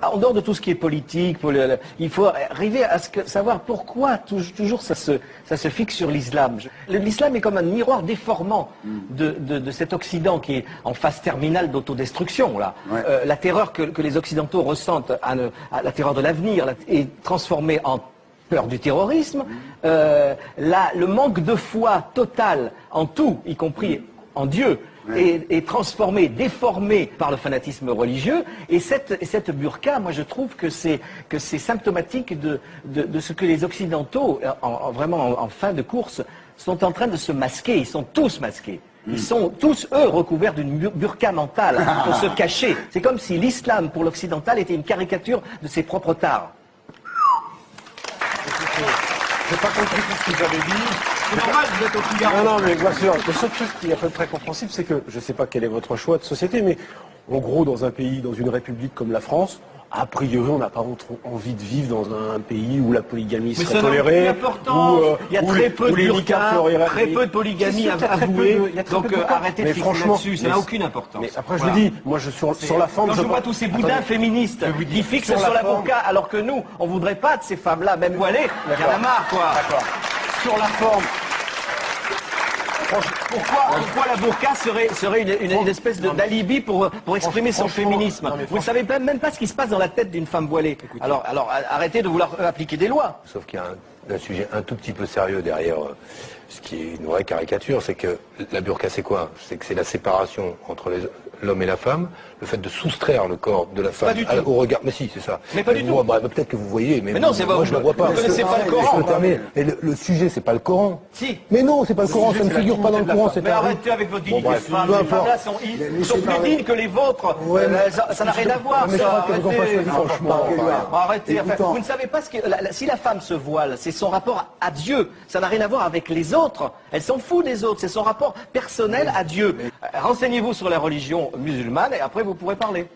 En dehors de tout ce qui est politique, il faut arriver à savoir pourquoi toujours ça se fixe sur l'islam. L'islam est comme un miroir déformant de cet Occident qui est en phase terminale d'autodestruction. Ouais. La terreur que les Occidentaux ressentent, la terreur de l'avenir, est transformée en peur du terrorisme. Le manque de foi total en tout, y compris en Dieu, est transformé, déformé par le fanatisme religieux. Et cette burqa, moi je trouve que c'est symptomatique de ce que les Occidentaux, vraiment en fin de course, sont en train de se masquer. Ils sont tous masqués. Ils sont tous, eux, recouverts d'une burqa mentale pour se cacher. C'est comme si l'islam, pour l'occidental, était une caricature de ses propres tares. J'ai pas compris tout ce que vous avez dit. C'est normal, vous êtes au Figaro. Non, mais bien sûr. Le seul truc qui est à peu près compréhensible, c'est que, je ne sais pas quel est votre choix de société, mais en gros, dans un pays, dans une république comme la France, a priori, on n'a pas envie de vivre dans un pays où la polygamie serait tolérée. Il y a très peu de burqa, très peu de polygamie avouée. Donc arrêtez de fixer là-dessus, ça n'a aucune importance. Mais après, je vous dis, moi, sur la forme... Quand je vois tous ces boudins féministes qui fixent sur la burqa, alors que nous, on ne voudrait pas de ces femmes-là, même voilées, il y en a marre, quoi. D'accord. Sur la forme... Pourquoi la burqa serait une espèce d'alibi pour exprimer son féminisme? Vous ne savez même pas ce qui se passe dans la tête d'une femme voilée. Alors arrêtez de vouloir appliquer des lois. Sauf qu'il y a un sujet un tout petit peu sérieux derrière ce qui est une vraie caricature, c'est que la burqa c'est quoi? C'est que c'est la séparation entre l'homme et la femme, le fait de soustraire le corps de la femme au regard. Mais si, c'est ça. Mais pas du tout. Peut-être que vous voyez, mais non, moi je ne le vois pas. Vous ne connaissez pas le Coran. Et le sujet, c'est pas le Coran. Si. Mais non, c'est pas le Coran, ça ne figure pas dans le Coran. Mais arrêtez avec votre dignité de femme. Les femmes-là sont plus dignes que les vôtres. Ça n'a rien à voir, ça. Arrêtez. Vous ne savez pas ce que... Si la femme se voile, c'est son rapport à Dieu. Ça n'a rien à voir avec les autres. Elle s'en fout des autres. C'est son rapport personnel à Dieu. Renseignez-vous sur la religion musulmane et après vous pourrez parler.